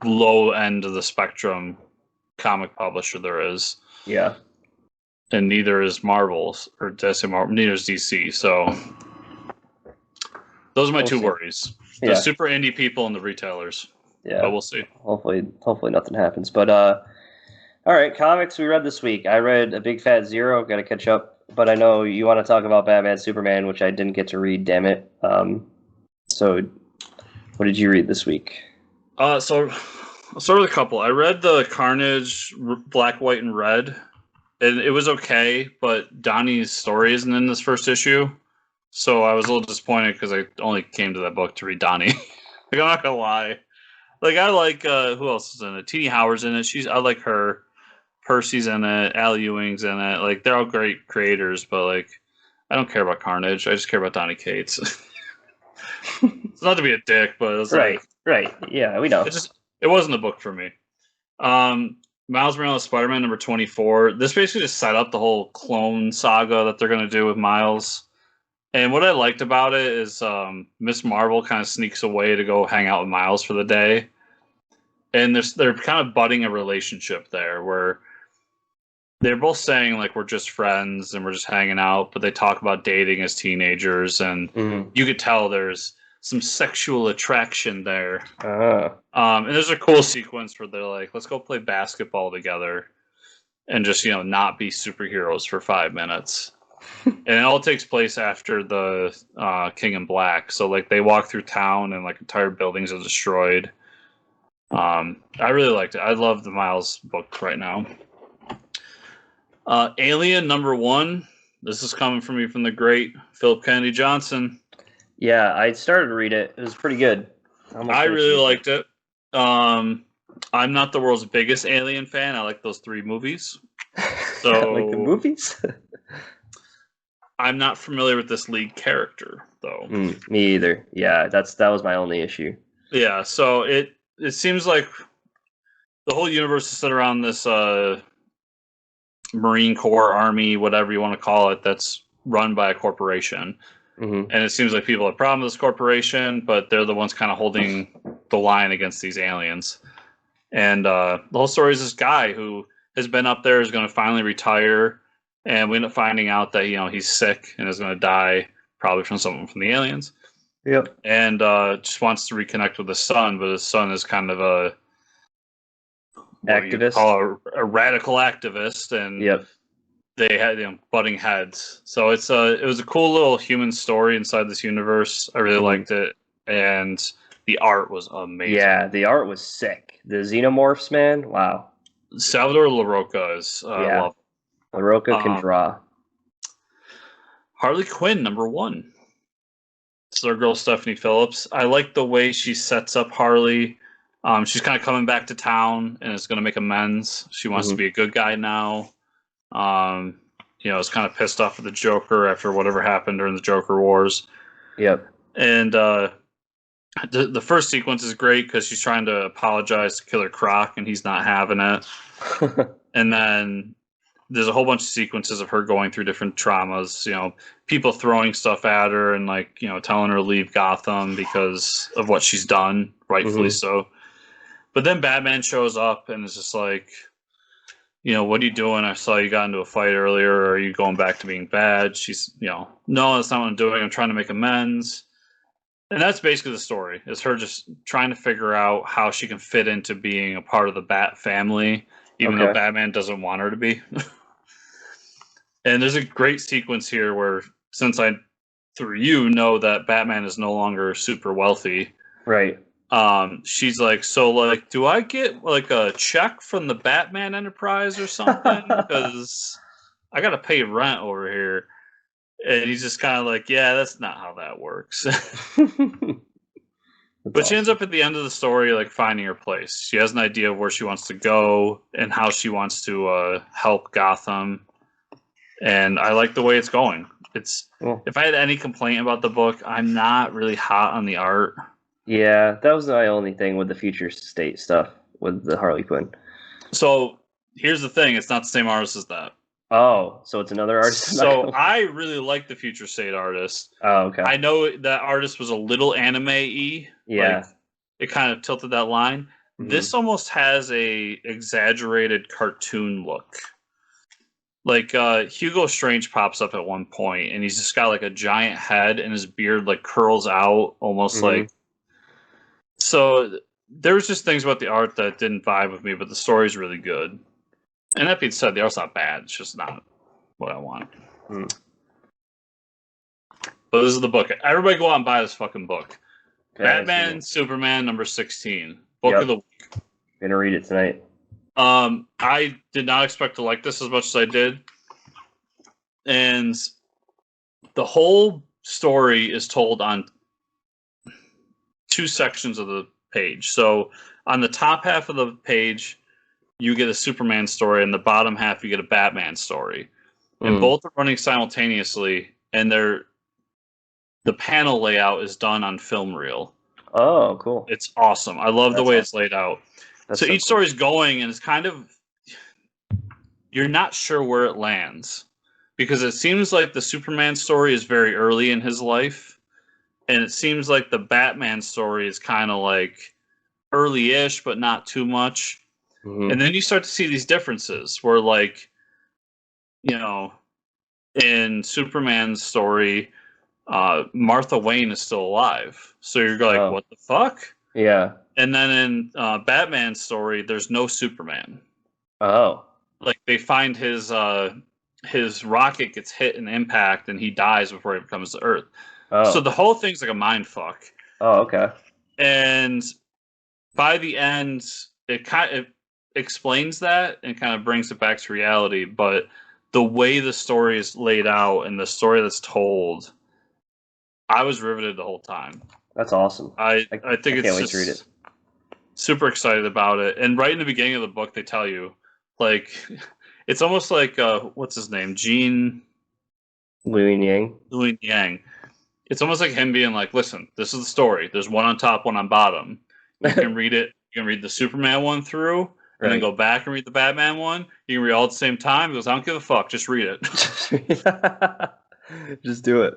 low end of the spectrum comic publisher there is. Yeah. And neither is Marvel's, or neither is DC. So those are my two worries. The super indie people and the retailers. Yeah. But we'll see. Hopefully nothing happens. But all right, comics we read this week. I read A Big Fat Zero. Got to catch up. But I know you want to talk about Batman Superman, which I didn't get to read. Damn it. So what did you read this week? So I'll start with a couple. I read the Carnage Black, White, and Red, and it was okay, but Donnie's story isn't in this first issue, so I was a little disappointed because I only came to that book to read Donnie. Like, I'm not gonna lie. Like, I like who else is in it? Teenie Howard's in it. I like her. Percy's in it. Al Ewing's in it. Like, they're all great creators, but like, I don't care about Carnage. I just care about Donnie Cates. It's not to be a dick, but it's right. Yeah, we know. It wasn't a book for me. Miles Morales Spider-Man number 24. This basically just set up the whole clone saga that they're going to do with Miles. And what I liked about it is Miss Marvel kind of sneaks away to go hang out with Miles for the day. And they're kind of budding a relationship there where they're both saying, like, we're just friends and we're just hanging out, but they talk about dating as teenagers. And you could tell there's some sexual attraction there. Uh-huh. And there's a cool sequence where they're like, let's go play basketball together and just, not be superheroes for 5 minutes. And it all takes place after the King in Black. So, like, they walk through town and, like, entire buildings are destroyed. I really liked it. I love the Miles book right now. Alien #1. This is coming from me from the great Philip Kennedy Johnson. Yeah, I started to read it. It was pretty good. I really liked it. I'm not the world's biggest Alien fan. I like those 3 movies. So like the movies? I'm not familiar with this lead character, though. Me either. Yeah, that was my only issue. Yeah, so it seems like the whole universe is set around this Marine Corps, Army, whatever you want to call it, that's run by a corporation. Mm-hmm. And it seems like people have problems with this corporation, but they're the ones kind of holding the line against these aliens. And the whole story is this guy who has been up there, is going to finally retire, and we end up finding out that he's sick and is going to die, probably from something from the aliens. Yep. And just wants to reconnect with his son, but his son is kind of a activist, a radical activist, and yep. They had butting heads. So it was a cool little human story inside this universe. I really liked it, and the art was amazing. Yeah, the art was sick. The xenomorphs, man, wow. Salvador Larroca is love. Larroca can draw. Harley Quinn #1. It's our girl Stephanie Phillips. I like the way she sets up Harley. She's kind of coming back to town and is going to make amends. She wants to be a good guy now. Is kind of pissed off at the Joker after whatever happened during the Joker Wars. Yep. And the first sequence is great because she's trying to apologize to Killer Croc and he's not having it. And then there's a whole bunch of sequences of her going through different traumas, people throwing stuff at her and telling her to leave Gotham because of what she's done, rightfully so. But then Batman shows up and is just like, what are you doing? I saw you got into a fight earlier. Or are you going back to being bad? She's, no, that's not what I'm doing. I'm trying to make amends. And that's basically the story, is her just trying to figure out how she can fit into being a part of the Bat family, even though Batman doesn't want her to be. And there's a great sequence here where, since I, through you, know that Batman is no longer super wealthy. Right. She's like, so, do I get, a check from the Batman Enterprise or something? Because I got to pay rent over here. And he's just kind of like, yeah, that's not how that works. But she ends up at the end of the story, finding her place. She has an idea of where she wants to go and how she wants to help Gotham. And I like the way it's going. If I had any complaint about the book, I'm not really hot on the art. Yeah, that was my only thing with the future state stuff with the Harley Quinn. So here's the thing: it's not the same artist as that. Oh, so it's another artist. So I really like the future state artist. Oh, okay. I know that artist was a little anime-y. Yeah, it kind of tilted that line. This almost has a exaggerated cartoon look. Hugo Strange pops up at one point, and he's just got a giant head, and his beard curls out almost So there was just things about the art that didn't vibe with me, but the story's really good. And that being said, the art's not bad. It's just not what I want. But this is the book. Everybody go out and buy this fucking book. Batman, Superman, #16. Book of the week. Gonna read it tonight. I did not expect to like this as much as I did. And the whole story is told on 2 sections of the page. So on the top half of the page, you get a Superman story, and the bottom half you get a Batman story. And both are running simultaneously, and the panel layout is done on film reel. Oh, cool. It's awesome. I love the way it's laid out. So each story is going, and it's kind of, you're not sure where it lands, because it seems like the Superman story is very early in his life, and it seems like the Batman story is kind of early-ish, but not too much. And then you start to see these differences where, in Superman's story, Martha Wayne is still alive. So you're like, what the fuck? Yeah. And then in Batman's story, there's no Superman. Oh. Like they find his rocket gets hit in impact and he dies before he comes to Earth. Oh. So the whole thing's like a mind fuck. Oh, okay. And by the end, it explains that and kind of brings it back to reality. But the way the story is laid out and the story that's told, I was riveted the whole time. That's awesome. I think I it's can't wait just to read it. super excited about it. And right in the beginning of the book, they tell you, like, it's almost like what's his name, Louis Yang. It's almost like him being like, listen, this is the story. There's one on top, one on bottom. You can read it. You can read the Superman one through, and then go back and read the Batman one. You can read all at the same time. He goes, I don't give a fuck. Just read it. Just do it.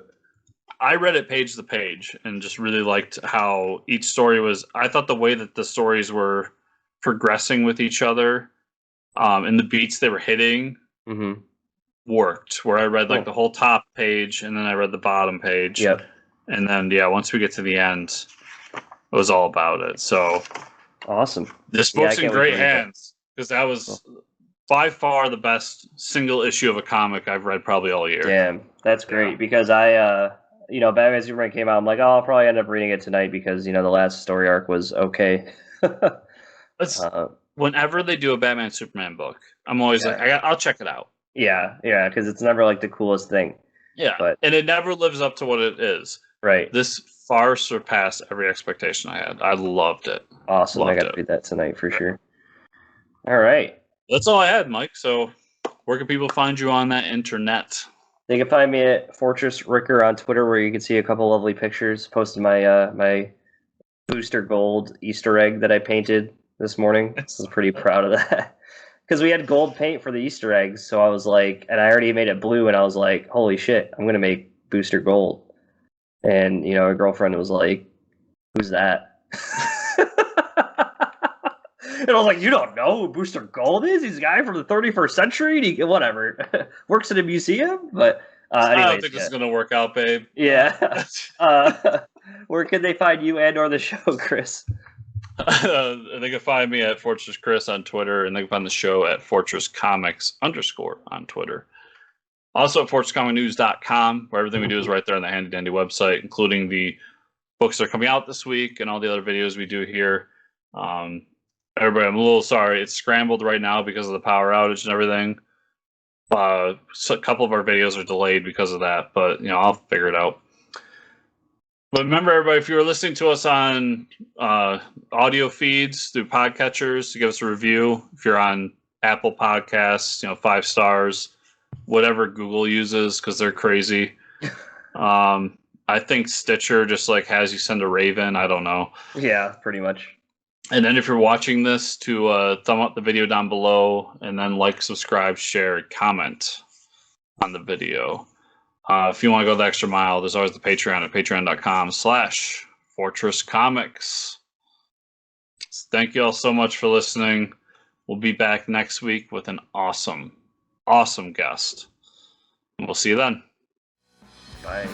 I read it page to page and just really liked how each story was. I thought the way that the stories were progressing with each other and the beats they were hitting worked. Where I read like the whole top page and then I read the bottom page. Yep. And then, once we get to the end, it was all about it. So awesome. This book's in great hands because that was by far the best single issue of a comic I've read probably all year. Damn, that's great because I, Batman Superman came out. I'm like, I'll probably end up reading it tonight because the last story arc was okay. Whenever they do a Batman Superman book, I'm always like, I'll check it out. Yeah, because it's never like the coolest thing. Yeah, and it never lives up to what it is. Right. This far surpassed every expectation I had. I loved it. Awesome. I got to read that tonight for sure. All right. That's all I had, Mike. So where can people find you on that internet? They can find me at Fortress Ricker on Twitter, where you can see a couple lovely pictures. Posted my my Booster Gold Easter egg that I painted this morning. I was pretty proud of that. Because we had gold paint for the Easter eggs, so I was like, and I already made it blue, and I was like, holy shit, I'm going to make Booster Gold. And, a girlfriend was like, who's that? And I was like, you don't know who Booster Gold is? He's a guy from the 31st century? Whatever. Works at a museum? But anyways, I don't think this is going to work out, babe. Yeah. Where can they find you and or the show, Chris? They can find me at Fortress Chris on Twitter, and they can find the show at Fortress Comics _ on Twitter. Also at FortressComicNews.com, where everything we do is right there on the handy dandy website, including the books that are coming out this week and all the other videos we do here. Everybody, I'm a little sorry. It's scrambled right now because of the power outage and everything. So a couple of our videos are delayed because of that, but I'll figure it out. But remember, everybody, if you were listening to us on audio feeds through podcatchers, to give us a review. If you're on Apple Podcasts, 5 stars, whatever Google uses, because they're crazy. I think Stitcher just has you send a raven. I don't know. Yeah, pretty much. And then if you're watching this, to thumb up the video down below, and then subscribe, share, comment on the video. If you want to go the extra mile, there's always the Patreon at patreon.com/Fortress Comics. Thank you all so much for listening. We'll be back next week with an awesome guest. And we'll see you then. Bye.